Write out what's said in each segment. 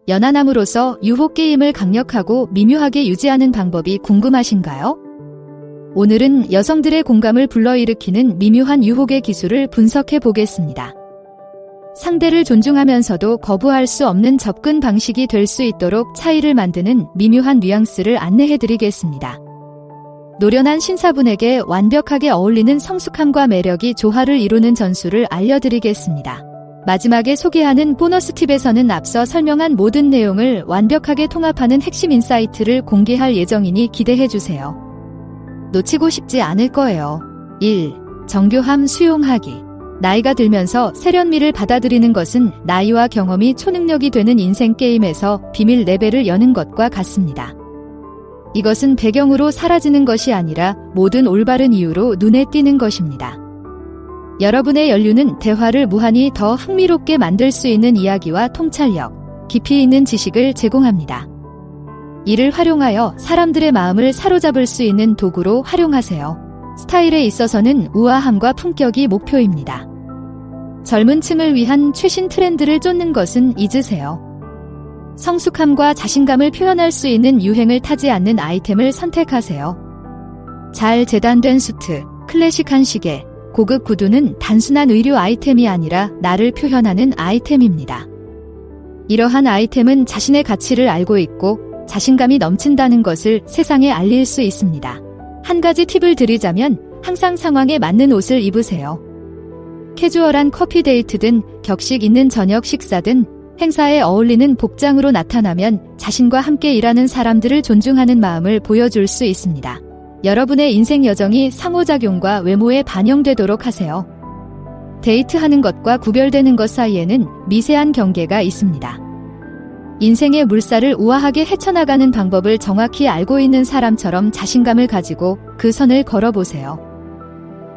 연하남으로서 유혹 게임을 강력하고 미묘하게 유지하는 방법이 궁금하신가요? 오늘은 여성들의 공감을 불러일으키는 미묘한 유혹의 기술을 분석해 보겠습니다. 상대를 존중하면서도 거부할 수 없는 접근 방식이 될 수 있도록 차이를 만드는 미묘한 뉘앙스를 안내해 드리겠습니다. 노련한 신사분에게 완벽하게 어울리는 성숙함과 매력이 조화를 이루는 전술을 알려드리겠습니다. 마지막에 소개하는 보너스 팁에서는 앞서 설명한 모든 내용을 완벽하게 통합하는 핵심 인사이트를 공개할 예정이니 기대해주세요. 놓치고 싶지 않을 거예요. 1. 정교함 수용하기. 나이가 들면서 세련미를 받아들이는 것은 나이와 경험이 초능력이 되는 인생 게임에서 비밀 레벨을 여는 것과 같습니다. 이것은 배경으로 사라지는 것이 아니라 모든 올바른 이유로 눈에 띄는 것입니다. 여러분의 연륜은 대화를 무한히 더 흥미롭게 만들 수 있는 이야기와 통찰력, 깊이 있는 지식을 제공합니다. 이를 활용하여 사람들의 마음을 사로잡을 수 있는 도구로 활용하세요. 스타일에 있어서는 우아함과 품격이 목표입니다. 젊은 층을 위한 최신 트렌드를 쫓는 것은 잊으세요. 성숙함과 자신감을 표현할 수 있는 유행을 타지 않는 아이템을 선택하세요. 잘 재단된 수트, 클래식한 시계, 고급 구두는 단순한 의류 아이템이 아니라 나를 표현하는 아이템입니다. 이러한 아이템은 자신의 가치를 알고 있고 자신감이 넘친다는 것을 세상에 알릴 수 있습니다. 한 가지 팁을 드리자면 항상 상황에 맞는 옷을 입으세요. 캐주얼한 커피 데이트든 격식 있는 저녁 식사든 행사에 어울리는 복장으로 나타나면 자신과 함께 일하는 사람들을 존중하는 마음을 보여줄 수 있습니다. 여러분의 인생 여정이 상호작용과 외모에 반영되도록 하세요. 데이트하는 것과 구별되는 것 사이에는 미세한 경계가 있습니다. 인생의 물살을 우아하게 헤쳐나가는 방법을 정확히 알고 있는 사람처럼 자신감을 가지고 그 선을 걸어보세요.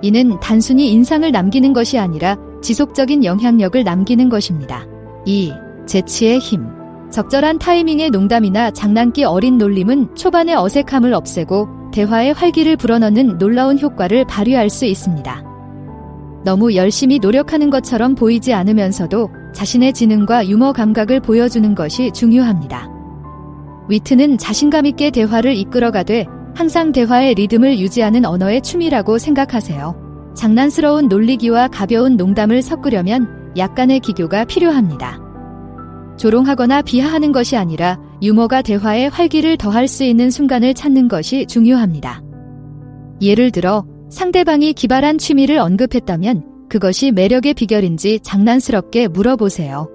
이는 단순히 인상을 남기는 것이 아니라 지속적인 영향력을 남기는 것입니다. 2. 재치의 힘. 적절한 타이밍의 농담이나 장난기 어린 놀림은 초반의 어색함을 없애고 대화의 활기를 불어넣는 놀라운 효과를 발휘할 수 있습니다. 너무 열심히 노력하는 것처럼 보이지 않으면서도 자신의 지능과 유머 감각을 보여주는 것이 중요합니다. 위트는 자신감 있게 대화를 이끌어가되 항상 대화의 리듬을 유지하는 언어의 춤이라고 생각하세요. 장난스러운 놀리기와 가벼운 농담을 섞으려면 약간의 기교가 필요합니다. 조롱하거나 비하하는 것이 아니라 유머가 대화에 활기를 더할 수 있는 순간을 찾는 것이 중요합니다. 예를 들어 상대방이 기발한 취미를 언급했다면 그것이 매력의 비결인지 장난스럽게 물어보세요.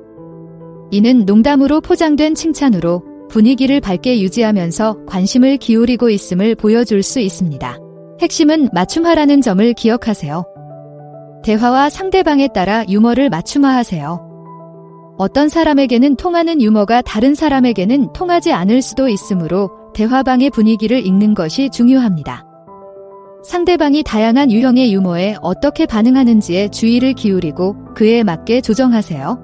이는 농담으로 포장된 칭찬으로 분위기를 밝게 유지하면서 관심을 기울이고 있음을 보여줄 수 있습니다. 핵심은 맞춤하라는 점을 기억하세요. 대화와 상대방에 따라 유머를 맞춤화하세요. 어떤 사람에게는 통하는 유머가 다른 사람에게는 통하지 않을 수도 있으므로 대화방의 분위기를 읽는 것이 중요합니다. 상대방이 다양한 유형의 유머에 어떻게 반응하는지에 주의를 기울이고 그에 맞게 조정하세요.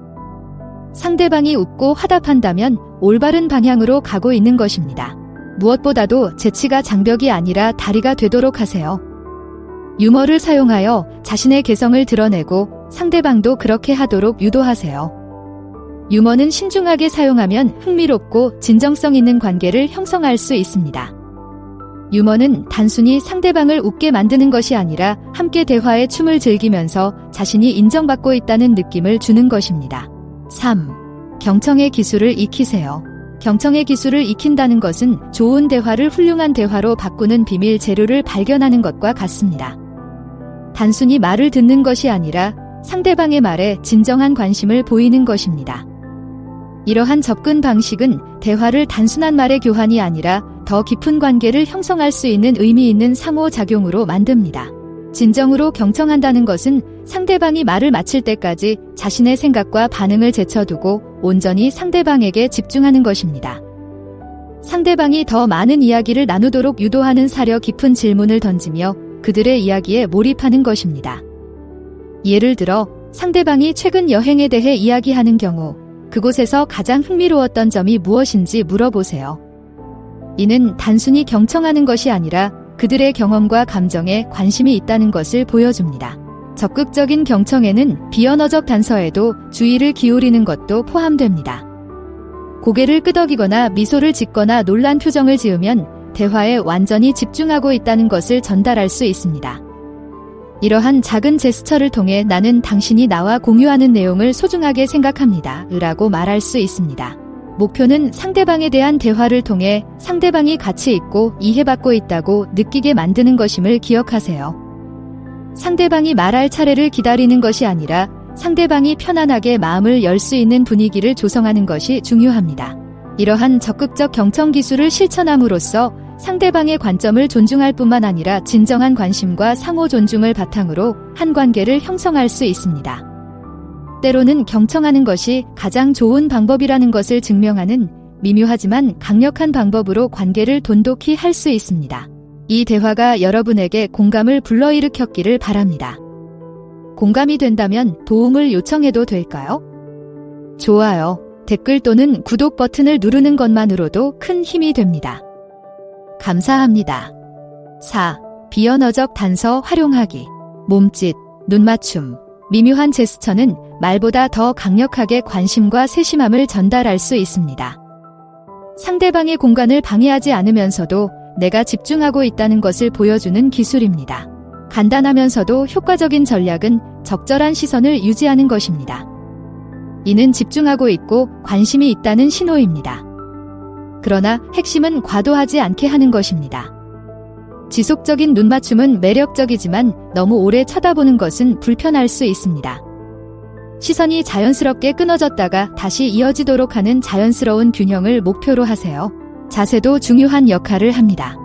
상대방이 웃고 화답한다면 올바른 방향으로 가고 있는 것입니다. 무엇보다도 재치가 장벽이 아니라 다리가 되도록 하세요. 유머를 사용하여 자신의 개성을 드러내고 상대방도 그렇게 하도록 유도하세요. 유머는 신중하게 사용하면 흥미롭고 진정성 있는 관계를 형성할 수 있습니다. 유머는 단순히 상대방을 웃게 만드는 것이 아니라 함께 대화의 춤을 즐기면서 자신이 인정받고 있다는 느낌을 주는 것입니다. 3. 경청의 기술을 익히세요. 경청의 기술을 익힌다는 것은 좋은 대화를 훌륭한 대화로 바꾸는 비밀 재료를 발견하는 것과 같습니다. 단순히 말을 듣는 것이 아니라 상대방의 말에 진정한 관심을 보이는 것입니다. 이러한 접근 방식은 대화를 단순한 말의 교환이 아니라 더 깊은 관계를 형성할 수 있는 의미 있는 상호작용으로 만듭니다. 진정으로 경청한다는 것은 상대방이 말을 마칠 때까지 자신의 생각과 반응을 제쳐두고 온전히 상대방에게 집중하는 것입니다. 상대방이 더 많은 이야기를 나누도록 유도하는 사려 깊은 질문을 던지며 그들의 이야기에 몰입하는 것입니다. 예를 들어 상대방이 최근 여행에 대해 이야기하는 경우 그곳에서 가장 흥미로웠던 점이 무엇인지 물어보세요. 이는 단순히 경청하는 것이 아니라 그들의 경험과 감정에 관심이 있다는 것을 보여줍니다. 적극적인 경청에는 비언어적 단서에도 주의를 기울이는 것도 포함됩니다. 고개를 끄덕이거나 미소를 짓거나 놀란 표정을 지으면 대화에 완전히 집중하고 있다는 것을 전달할 수 있습니다. 이러한 작은 제스처를 통해 나는 당신이 나와 공유하는 내용을 소중하게 생각합니다. 라고 말할 수 있습니다. 목표는 상대방에 대한 대화를 통해 상대방이 가치 있고 이해받고 있다고 느끼게 만드는 것임을 기억하세요. 상대방이 말할 차례를 기다리는 것이 아니라 상대방이 편안하게 마음을 열 수 있는 분위기를 조성하는 것이 중요합니다. 이러한 적극적 경청 기술을 실천함으로써 상대방의 관점을 존중할 뿐만 아니라 진정한 관심과 상호 존중을 바탕으로 한 관계를 형성할 수 있습니다. 때로는 경청하는 것이 가장 좋은 방법이라는 것을 증명하는 미묘하지만 강력한 방법으로 관계를 돈독히 할 수 있습니다. 이 대화가 여러분에게 공감을 불러일으켰기를 바랍니다. 공감이 된다면 도움을 요청해도 될까요? 좋아요, 댓글 또는 구독 버튼을 누르는 것만으로도 큰 힘이 됩니다. 감사합니다. 4. 비언어적 단서 활용하기. 몸짓, 눈맞춤, 미묘한 제스처는 말보다 더 강력하게 관심과 세심함을 전달할 수 있습니다. 상대방의 공간을 방해하지 않으면서도 내가 집중하고 있다는 것을 보여주는 기술입니다. 간단하면서도 효과적인 전략은 적절한 시선을 유지하는 것입니다. 이는 집중하고 있고 관심이 있다는 신호입니다. 그러나 핵심은 과도하지 않게 하는 것입니다. 지속적인 눈맞춤은 매력적이지만 너무 오래 쳐다보는 것은 불편할 수 있습니다. 시선이 자연스럽게 끊어졌다가 다시 이어지도록 하는 자연스러운 균형을 목표로 하세요. 자세도 중요한 역할을 합니다.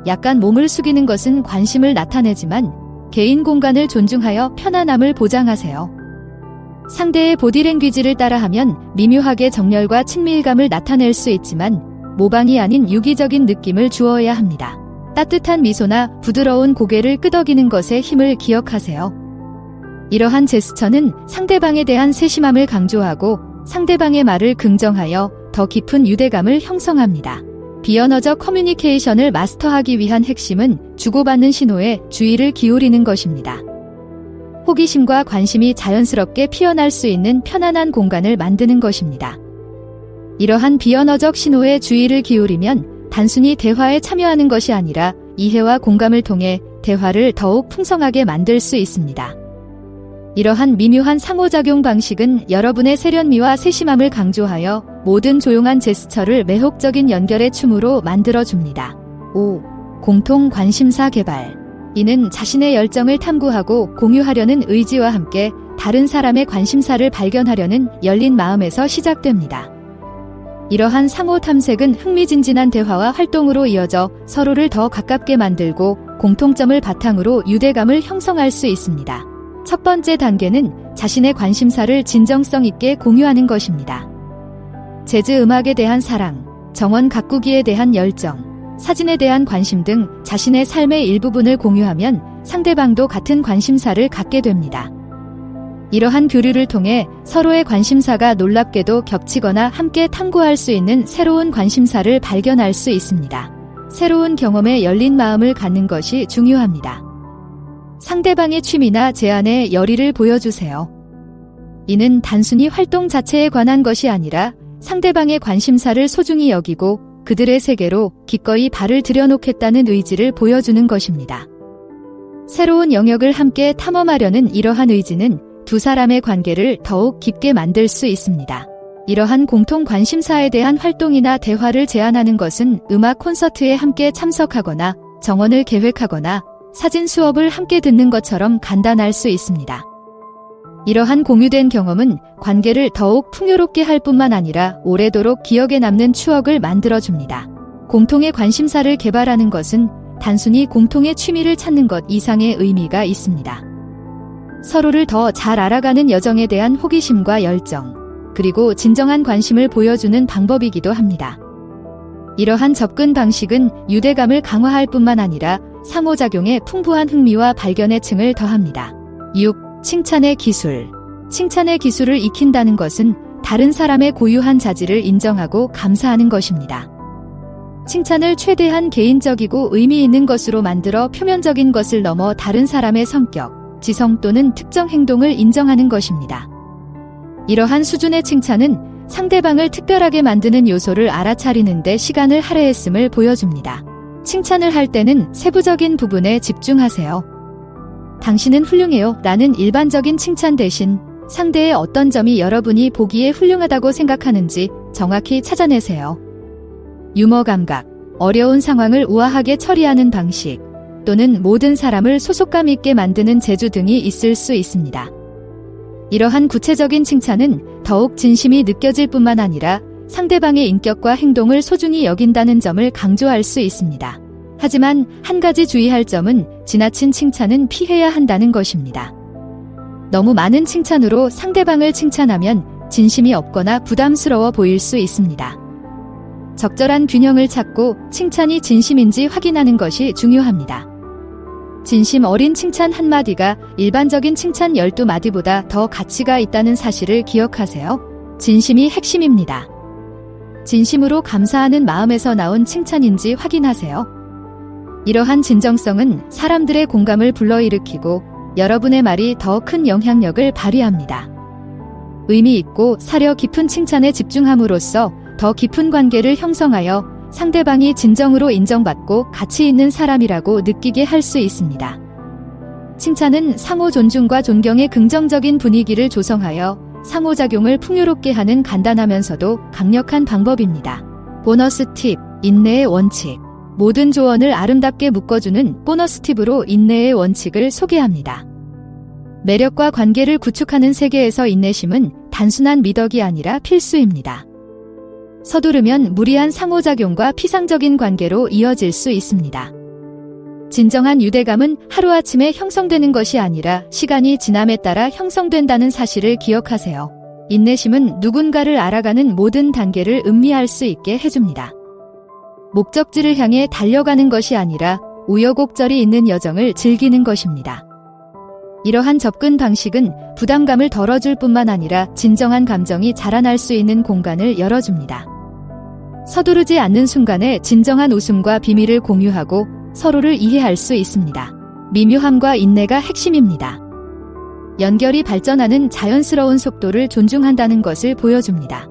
약간 몸을 숙이는 것은 관심을 나타내지만 개인 공간을 존중하여 편안함을 보장하세요. 상대의 보디랭귀지를 따라하면 미묘하게 정열과 친밀감을 나타낼 수 있지만 모방이 아닌 유기적인 느낌을 주어야 합니다. 따뜻한 미소나 부드러운 고개를 끄덕이는 것에 힘을 기억하세요. 이러한 제스처는 상대방에 대한 세심함을 강조하고 상대방의 말을 긍정하여 더 깊은 유대감을 형성합니다. 비언어적 커뮤니케이션을 마스터하기 위한 핵심은 주고받는 신호에 주의를 기울이는 것입니다. 호기심과 관심이 자연스럽게 피어날 수 있는 편안한 공간을 만드는 것입니다. 이러한 비언어적 신호에 주의를 기울이면 단순히 대화에 참여하는 것이 아니라 이해와 공감을 통해 대화를 더욱 풍성하게 만들 수 있습니다. 이러한 미묘한 상호작용 방식은 여러분의 세련미와 세심함을 강조하여 모든 조용한 제스처를 매혹적인 연결의 춤으로 만들어줍니다. 5. 공통 관심사 개발. 이는 자신의 열정을 탐구하고 공유하려는 의지와 함께 다른 사람의 관심사를 발견하려는 열린 마음에서 시작됩니다. 이러한 상호 탐색은 흥미진진한 대화와 활동으로 이어져 서로를 더 가깝게 만들고 공통점을 바탕으로 유대감을 형성할 수 있습니다. 첫 번째 단계는 자신의 관심사를 진정성 있게 공유하는 것입니다. 재즈 음악에 대한 사랑, 정원 가꾸기에 대한 열정, 사진에 대한 관심 등 자신의 삶의 일부분을 공유하면 상대방도 같은 관심사를 갖게 됩니다. 이러한 교류를 통해 서로의 관심사가 놀랍게도 겹치거나 함께 탐구할 수 있는 새로운 관심사를 발견할 수 있습니다. 새로운 경험에 열린 마음을 갖는 것이 중요합니다. 상대방의 취미나 제안에 열의를 보여주세요. 이는 단순히 활동 자체에 관한 것이 아니라 상대방의 관심사를 소중히 여기고 그들의 세계로 기꺼이 발을 들여놓겠다는 의지를 보여주는 것입니다. 새로운 영역을 함께 탐험하려는 이러한 의지는 두 사람의 관계를 더욱 깊게 만들 수 있습니다. 이러한 공통 관심사에 대한 활동이나 대화를 제안하는 것은 음악 콘서트에 함께 참석하거나 정원을 계획하거나 사진 수업을 함께 듣는 것처럼 간단할 수 있습니다. 이러한 공유된 경험은 관계를 더욱 풍요롭게 할 뿐만 아니라 오래도록 기억에 남는 추억을 만들어줍니다. 공통의 관심사를 개발하는 것은 단순히 공통의 취미를 찾는 것 이상의 의미가 있습니다. 서로를 더 잘 알아가는 여정에 대한 호기심과 열정, 그리고 진정한 관심을 보여주는 방법이기도 합니다. 이러한 접근 방식은 유대감을 강화할 뿐만 아니라 상호작용에 풍부한 흥미와 발견의 층을 더합니다. 6. 칭찬의 기술. 칭찬의 기술을 익힌다는 것은 다른 사람의 고유한 자질을 인정하고 감사하는 것입니다. 칭찬을 최대한 개인적이고 의미 있는 것으로 만들어 표면적인 것을 넘어 다른 사람의 성격, 지성 또는 특정 행동을 인정하는 것입니다. 이러한 수준의 칭찬은 상대방을 특별하게 만드는 요소를 알아차리는 데 시간을 할애했음을 보여줍니다. 칭찬을 할 때는 세부적인 부분에 집중하세요. 당신은 훌륭해요 라는 일반적인 칭찬 대신 상대의 어떤 점이 여러분이 보기에 훌륭하다고 생각하는지 정확히 찾아내세요. 유머 감각, 어려운 상황을 우아하게 처리하는 방식, 또는 모든 사람을 소속감 있게 만드는 재주 등이 있을 수 있습니다. 이러한 구체적인 칭찬은 더욱 진심이 느껴질 뿐만 아니라 상대방의 인격과 행동을 소중히 여긴다는 점을 강조할 수 있습니다. 하지만 한 가지 주의할 점은 지나친 칭찬은 피해야 한다는 것입니다. 너무 많은 칭찬으로 상대방을 칭찬하면 진심이 없거나 부담스러워 보일 수 있습니다. 적절한 균형을 찾고 칭찬이 진심인지 확인하는 것이 중요합니다. 진심 어린 칭찬 한마디가 일반적인 칭찬 12마디보다 더 가치가 있다는 사실을 기억하세요. 진심이 핵심입니다. 진심으로 감사하는 마음에서 나온 칭찬인지 확인하세요. 이러한 진정성은 사람들의 공감을 불러일으키고 여러분의 말이 더 큰 영향력을 발휘합니다. 의미 있고 사려 깊은 칭찬에 집중함으로써 더 깊은 관계를 형성하여 상대방이 진정으로 인정받고 가치 있는 사람이라고 느끼게 할 수 있습니다. 칭찬은 상호 존중과 존경의 긍정적인 분위기를 조성하여 상호작용을 풍요롭게 하는 간단하면서도 강력한 방법입니다. 보너스 팁, 인내의 원칙. 모든 조언을 아름답게 묶어주는 보너스 팁으로 인내의 원칙을 소개합니다. 매력과 관계를 구축하는 세계에서 인내심은 단순한 미덕이 아니라 필수입니다. 서두르면 무리한 상호작용과 피상적인 관계로 이어질 수 있습니다. 진정한 유대감은 하루아침에 형성되는 것이 아니라 시간이 지남에 따라 형성된다는 사실을 기억하세요. 인내심은 누군가를 알아가는 모든 단계를 음미할 수 있게 해줍니다. 목적지를 향해 달려가는 것이 아니라 우여곡절이 있는 여정을 즐기는 것입니다. 이러한 접근 방식은 부담감을 덜어줄 뿐만 아니라 진정한 감정이 자라날 수 있는 공간을 열어줍니다. 서두르지 않는 순간에 진정한 웃음과 비밀을 공유하고 서로를 이해할 수 있습니다. 미묘함과 인내가 핵심입니다. 연결이 발전하는 자연스러운 속도를 존중한다는 것을 보여줍니다.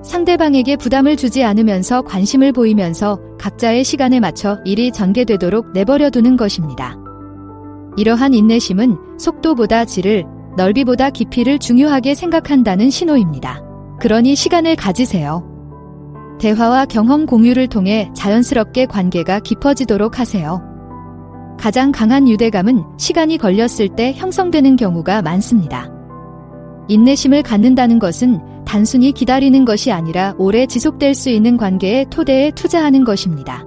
상대방에게 부담을 주지 않으면서 관심을 보이면서 각자의 시간에 맞춰 일이 전개되도록 내버려두는 것입니다. 이러한 인내심은 속도보다 질을, 넓이보다 깊이를 중요하게 생각한다는 신호입니다. 그러니 시간을 가지세요. 대화와 경험 공유를 통해 자연스럽게 관계가 깊어지도록 하세요. 가장 강한 유대감은 시간이 걸렸을 때 형성되는 경우가 많습니다. 인내심을 갖는다는 것은 단순히 기다리는 것이 아니라 오래 지속될 수 있는 관계의 토대에 투자하는 것입니다.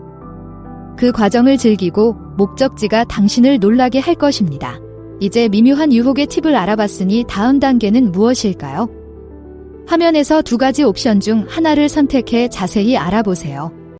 그 과정을 즐기고 목적지가 당신을 놀라게 할 것입니다. 이제 미묘한 유혹의 팁을 알아봤으니 다음 단계는 무엇일까요? 화면에서 두 가지 옵션 중 하나를 선택해 자세히 알아보세요.